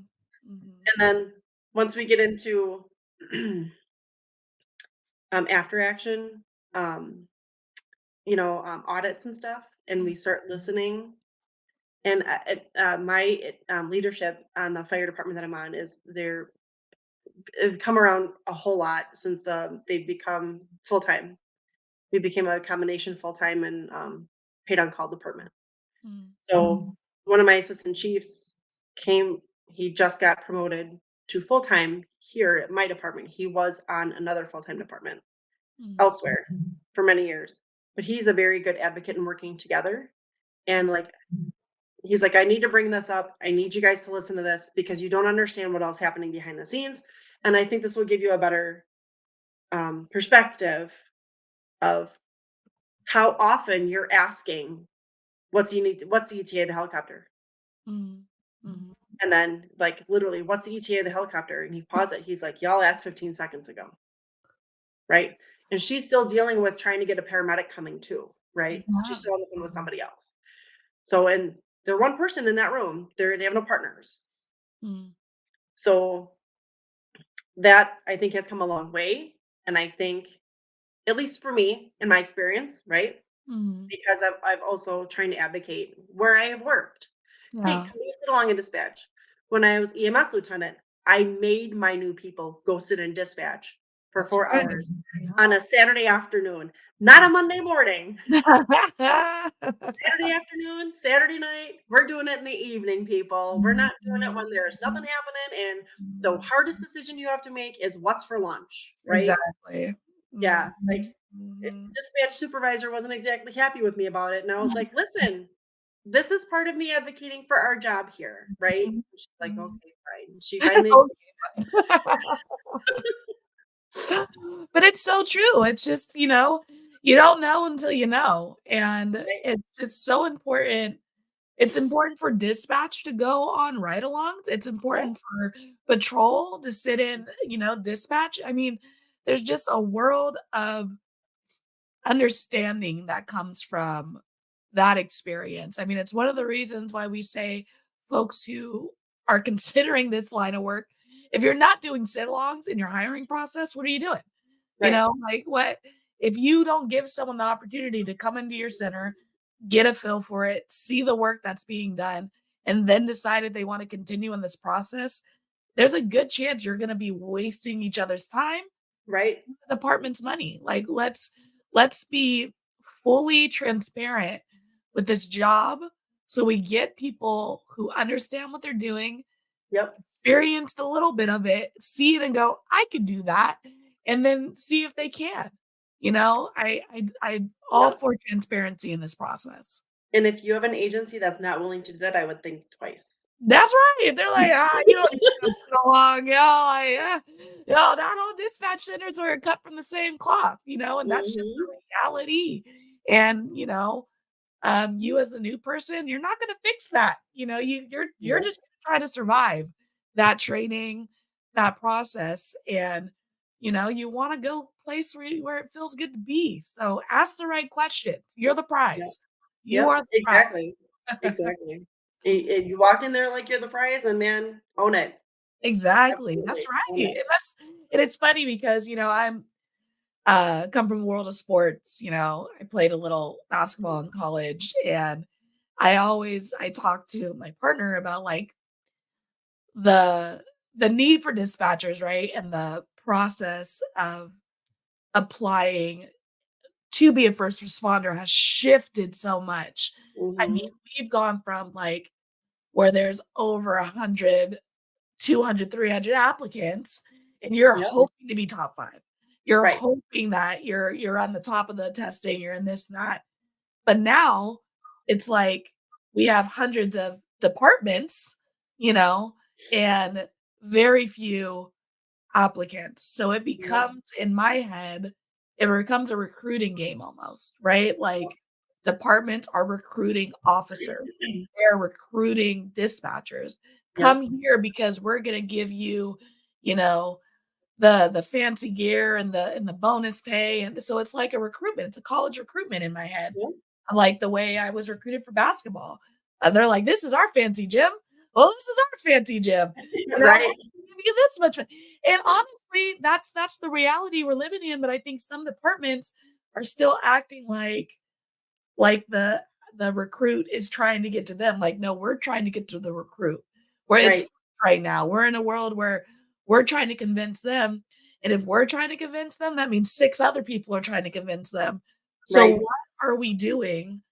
Mhm. And then once we get into, after action, um, audits and stuff, and we start listening. And my leadership on the fire department that I'm on is they're has come around a whole lot since they've become full time. We became a combination full time and paid on call department. Mm, So one of my assistant chiefs came. He just got promoted to full time here at my department. He was on another full time department mm, elsewhere for many years, but he's a very good advocate in working together. And like he's like, I need to bring this up. I need you guys to listen to this because you don't understand what else happening behind the scenes. And I think this will give you a better perspective of how often you're asking, what's the ETA of the helicopter? mm, mhm, And then like literally, what's the ETA of the helicopter? And he paused it. He's like, y'all asked 15 seconds ago. Right. And she's still dealing with trying to get a paramedic coming too. Right. yeah, She's still on the phone with somebody else. So, and they're one person in that room. They have no partners. mm, So that I think has come a long way. And I think, at least for me, in my experience, right? mhm, Because I've also trying to advocate where I have worked. Hey, yeah, can we sit along in dispatch? When I was EMS lieutenant, I made my new people go sit in dispatch for that's 4 hours right. on a Saturday afternoon, not a Monday morning. Yeah. Saturday afternoon, Saturday night, we're doing it in the evening, people. We're not doing it when there's nothing happening. And the hardest decision you have to make is what's for lunch, right? Exactly. Yeah. Mhm, Like mhm. dispatch supervisor wasn't exactly happy with me about it. And I was like, listen, this is part of me advocating for our job here, right? Mhm, And she's like, mhm. okay, fine. She finally, Okay, fine. But it's so true. It's just, you don't know until you know, and right, it's just so important. It's important for dispatch to go on ride-alongs. It's yeah, important for patrol to sit in, dispatch. I mean, there's just a world of understanding that comes from that experience. I mean, it's one of the reasons why we say folks who are considering this line of work, if you're not doing sit-alongs in your hiring process, what are you doing? right, Like what if you don't give someone the opportunity to come into your center, get a feel for it, see the work that's being done, and then decide if they want to continue in this process, there's a good chance you're going to be wasting each other's time, right. the department's money. Like let's be fully transparent with this job so we get people who understand what they're doing, Yep, experienced a little bit of it, see it and go, "I could do that," and then see if they can. I all yep. for transparency in this process. And if you have an agency that's not willing to do that, I would think twice. That's right. If they're like, you don't need to go get along, not all dispatch centers are cut from the same cloth, and that's just Hmm. the reality. And you as the new person, you're not gonna fix that. You're Nope. just gonna try to survive that training, that process, and you wanna go place where it feels good to be. So ask the right questions. You're the Yep. prize. You Yep. are the prize. Exactly. Exactly. You walk in there like you're the prize, and man, own it. Exactly. That's Absolutely own right. it. And it's funny because, I'm come from a world of sports, I played a little basketball in college, and I talk to my partner about like the the need for dispatchers, right? And the process of applying to be a first responder has shifted so much. I mean, Hmm. we've gone from like where there's over 100, 200, 300 applicants, and you're Yep. hoping to be top 5. You're Right. hoping that you're on the top of the testing, you're in this and that. But now it's like we have hundreds of departments, you know, and very few applicants. So it Yep. becomes in my head, it becomes a recruiting game almost, right? Like departments are recruiting officers. They're recruiting dispatchers. Yep. Come here because we're gonna give you, you know, the fancy gear and the bonus pay. And so it's like a recruitment. It's a college recruitment in my head. Yep. Like the way I was recruited for basketball. They're like, "This is our fancy gym." Well, this is our fancy gym. Right. We'll give you this much. And honestly, that's the reality we're living in, but I think some departments are still acting like the recruit is trying to get to them. Like, no, we're trying to get to the recruit. Where it's Right, right now. We're in a world where we're trying to convince them. And if we're trying to convince them, that means 6 other people are trying to convince them. So right, what are we doing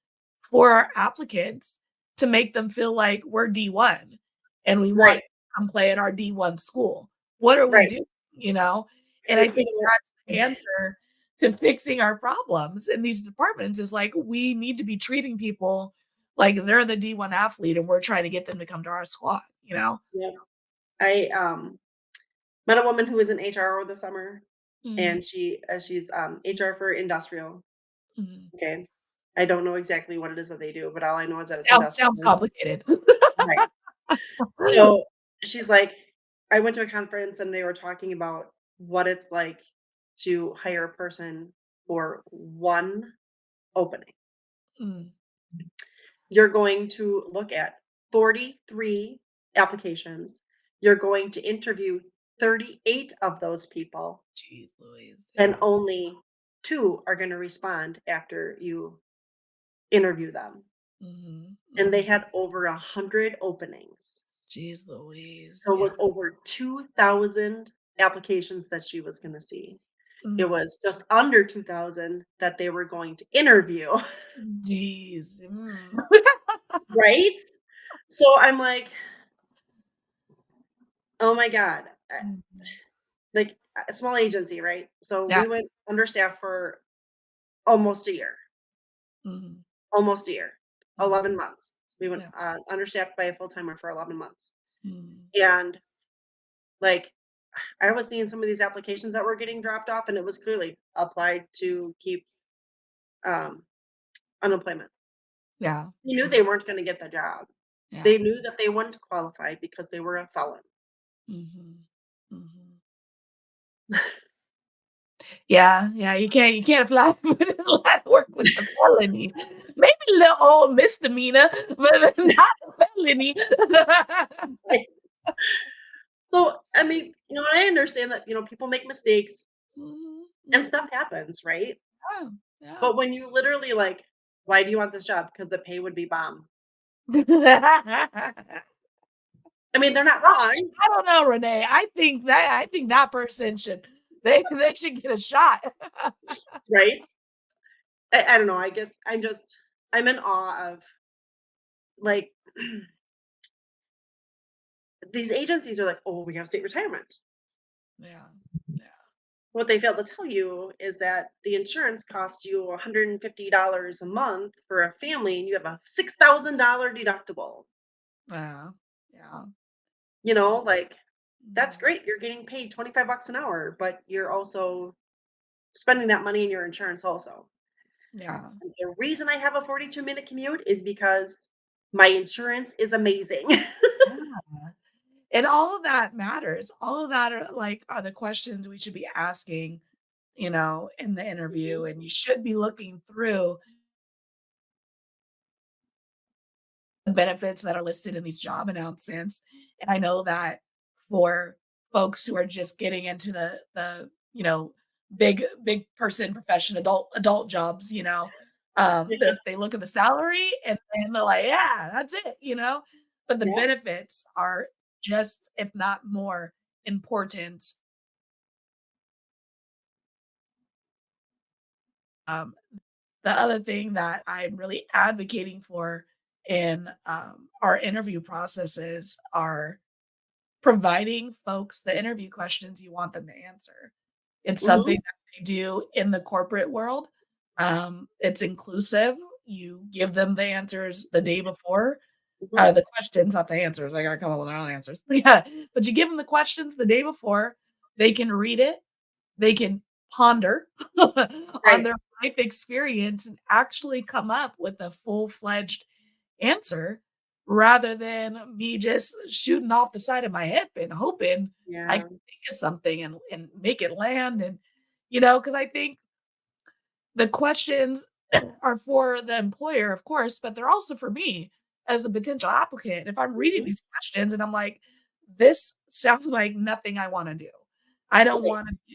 for our applicants to make them feel like we're D1 and we want right, to come play at our D1 school? What are we right. doing, you know? And I You think know, that's the answer to fixing our problems in these departments is like we need to be treating people like they're the D1 athlete and we're trying to get them to come to our squad, you know? yeah. I met a woman who was in HR over the summer, Mhm, and she's HR for industrial. mhm. Okay. I don't know exactly what it is that they do, but all I know is that it's Sounds industrial. complicated. Right. So she's like, I went to a conference and they were talking about what it's like to hire a person for one opening. Mm, You're going to look at 43 applications. You're going to interview 38 of those people, Jeez Louise, and yeah. only 2 are going to respond after you interview them. Mhm, And they mhm. had over 100 openings. Jeez Louise, So it yeah. was over 2,000 applications that she was going to see. It Mm, was just under 2,000 that they were going to interview, jeez, right? So I'm like, oh my God. Mhm. Like a small agency, right? So Yeah, we went understaffed for almost a year, mhm, almost a year, mhm, 11 months. We went yeah, understaffed by a full timer for 11 months. mm, And like, I was seeing some of these applications that were getting dropped off, and it was clearly applied to keep um, unemployment. yeah, They knew they weren't going to get the job. yeah, They knew that they wouldn't qualify because they were a felon. mhm, mhm. Yeah, yeah, you can't apply with his line of work with the felony. Maybe a little old misdemeanor, but not a felony. Right. So, I mean, I understand that, people make mistakes Mhm, and mhm. stuff happens, right? Yeah, yeah. But when you literally like, why do you want this job? Because the pay would be bomb. I mean, they're not wrong, I don't know, Renee. I think that person should they should get a shot. right? I don't know. I guess I'm in awe of like these agencies are like, oh, we have state retirement. Yeah, yeah. What they fail to tell you is that the insurance costs you $150 a month for a family and you have a $6,000 deductible. Yeah, yeah. Like that's Mhm. great. You're getting paid 25 bucks an hour, but you're also spending that money in your insurance also. Yeah. And the reason I have a 42-minute commute is because my insurance is amazing. Yeah. And all of that matters. All of that are the questions we should be asking, in the interview, Mhm, and you should be looking through the benefits that are listed in these job announcements. And I know that for folks who are just getting into the big person profession adult jobs, yeah, they look at the salary and they're like, yeah, that's it. But the yeah, benefits are just, if not more important. Um, the other thing that I'm really advocating for in our interview processes are providing folks the interview questions you want them to answer. It's something mhm, that they do in the corporate world. It's inclusive. You give them the answers the day before, mhm, the questions, not the answers. I gotta come up with their own answers. Yeah, but you give them the questions the day before. They can read it. They can ponder on right, their life experience and actually come up with a full-fledged answer rather than me just shooting off the side of my hip and hoping I yeah, can think of something and make it land. And, because I think the questions are for the employer, of course, but they're also for me as a potential applicant. If I'm reading mhm, these questions and I'm like, this sounds like nothing I want to do. Right.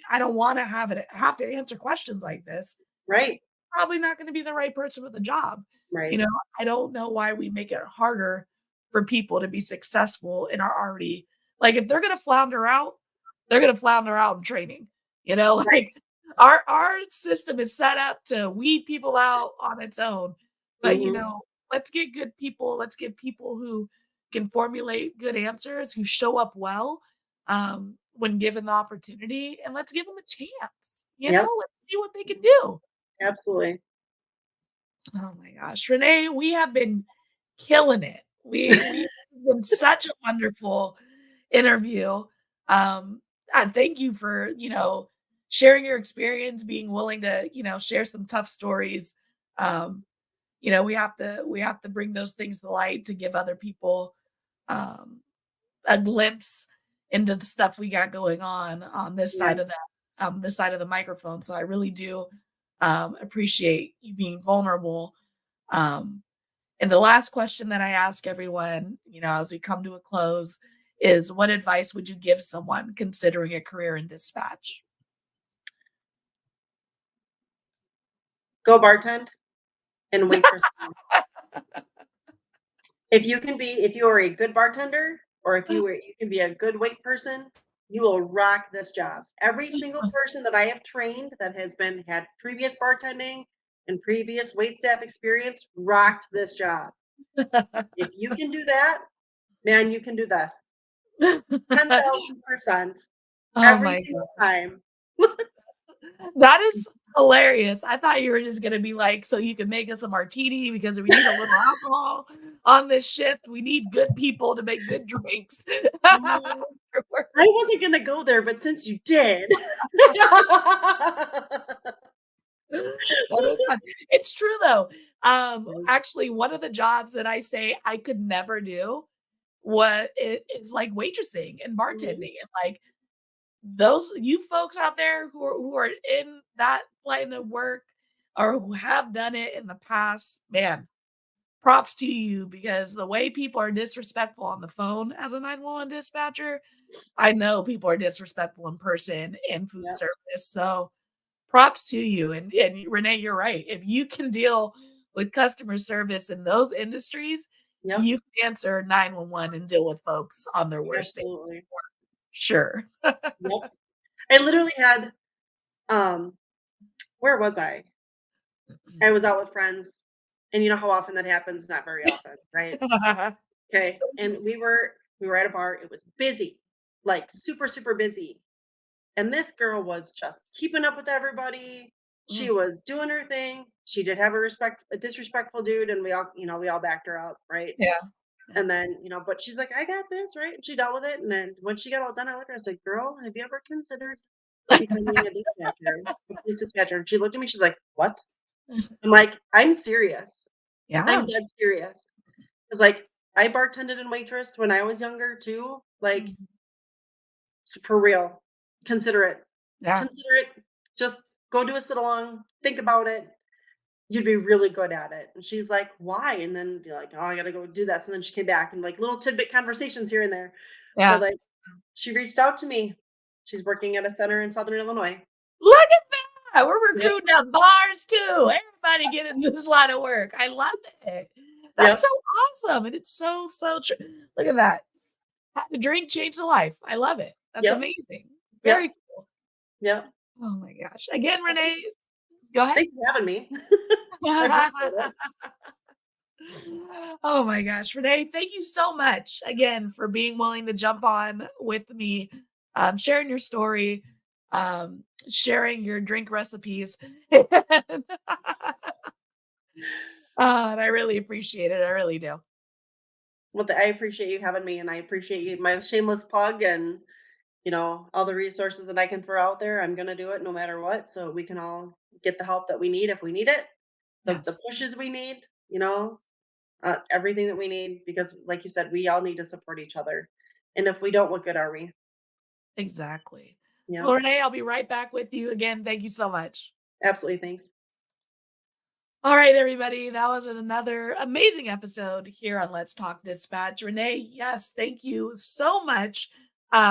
I don't wanna have to answer questions like this. Right. Probably not gonna be the right person with the job. You Right. know, I don't know why we make it harder for people to be successful in our already like, if they're gonna flounder out in training, you know, Right. like, our system is set up to weed people out on its own, but, you Mhm. know, let's get people who can formulate good answers, who show up well, when given the opportunity, and let's give them a chance, you know? Yep. Let's see what they can do. Absolutely. Oh my gosh, Renee, we have been killing it. We It's been such a wonderful interview. And thank you for, sharing your experience, being willing to, share some tough stories. Um, we have to bring those things to light to give other people um a glimpse into the stuff we got going on Yeah. this side of the microphone. So I really do appreciate you being vulnerable. Um, and the last question that I ask everyone, as we come to a close, is what advice would you give someone considering a career in dispatch? Go bartend and waitress. If you are a good bartender or if you can be a good wait person, you will rock this job. Every single person that I have trained that has been had previous bartending and previous wait staff experience rocked this job. If you can do that, man, you can do this. 10,000% Oh every my single god. time. That is hilarious. I thought you were just gonna be like, "So you can make us a martini because we need a little alcohol on this shift. We need good people to make good drinks." Mm, I wasn't gonna go there, but since you did. That is fun. It's true though. Actually, one of the jobs that I say I could never do is like waitressing and Mhm. bartending, and like those you folks out there who are in that line of work or who have done it in the past, man, props to you because the way people are disrespectful on the phone as a 911 dispatcher, I know people are disrespectful in person in food Yep, service. So props to you. And Renee, you're right. If you can deal with customer service in those industries, yep, you can answer 911 and deal with folks on their worst day. absolutely. Sure. Yep. I literally had, um where was I? I was out with friends, and you know how often that happens? Not very often, right? Okay, and we were at a bar, it was busy, like, super, super busy, and this girl was just keeping up with everybody, she Mm, was doing her thing, she did have a disrespectful dude, and we all backed her up, right? yeah. Yeah. And then, but she's like, "I got this," right? And she dealt with it, and then when she got all done, I looked at her, I was like, "Girl, have you ever considered becoming a dispatcher, a police dispatcher?" And she looked at me, she's like, "What?" I'm like, "I'm serious. I'm Yeah. dead serious." 'Cause, like, I bartended and waitressed when I was younger too, like, Mhm. for real. Consider it. Yeah. Consider it. Just go do a sit along, think about it. You'd be really good at it. And she's like, "Why?" And then you're like, "Oh, I gotta go do this." And then she came back and, like, little tidbit conversations here and there. But, Yeah. like, she reached out to me. She's working at a center in Southern Illinois. Look at that! We're Yep, recruiting at bars too. Everybody get in this line of work. I love it. That's yep, so awesome, and it's so, so true. Look at that. Had a drink changed a life. I love it. That's yep, amazing. yep, Very cool. yep. Oh my gosh. Again, Well, Renee, go ahead. thanks for having me. I appreciate it. Oh my gosh, Renee, thank you so much again for being willing to jump on with me, sharing your story, sharing your drink recipes. And I really appreciate it. I really do. Well, I appreciate you having me, and I appreciate you my shameless plug and, all the resources that I can throw out there. I'm gonna do it no matter what, so we can all get the help that we need if we need it, the Yes, pushes we need, everything that we need because, like you said, we all need to support each other. And if we don't, what good are we? exactly. Yeah, Well, Renee, I'll be right back with you again. Thank you so much. absolutely. Thanks. All right, everybody. That was another amazing episode here on Let's Talk Dispatch. Renee, yes, thank you so much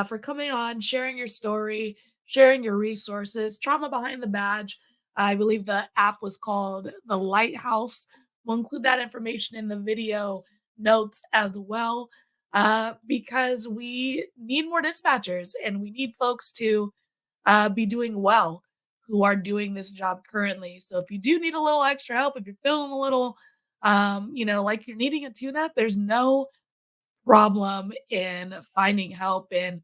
for coming on, sharing your story, sharing your resources. Trauma Behind the Badge, I believe the app was called The Lighthouse. We'll include that information in the video notes as well, because we need more dispatchers and we need folks to be doing well who are doing this job currently. So if you do need a little extra help, if you're feeling a little, like you're needing a tune up, there's no problem in finding help. And it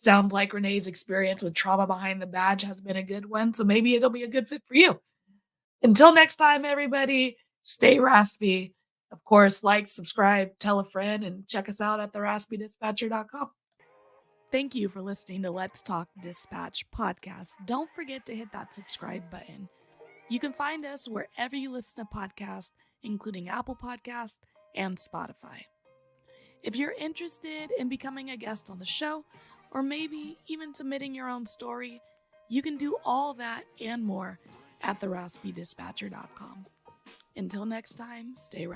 sounds like Renee's experience with Trauma Behind the Badge has been a good one. So maybe it'll be a good fit for you. Until next time, everybody, stay raspy. Of course, like, subscribe, tell a friend, and check us out at theraspydispatcher.com. Thank you for listening to Let's Talk Dispatch podcast. Don't forget to hit that subscribe button. You can find us wherever you listen to podcasts, including Apple Podcasts and Spotify. If you're interested in becoming a guest on the show, or maybe even submitting your own story, you can do all that and more at theraspydispatcher.com. Until next time, stay raspy.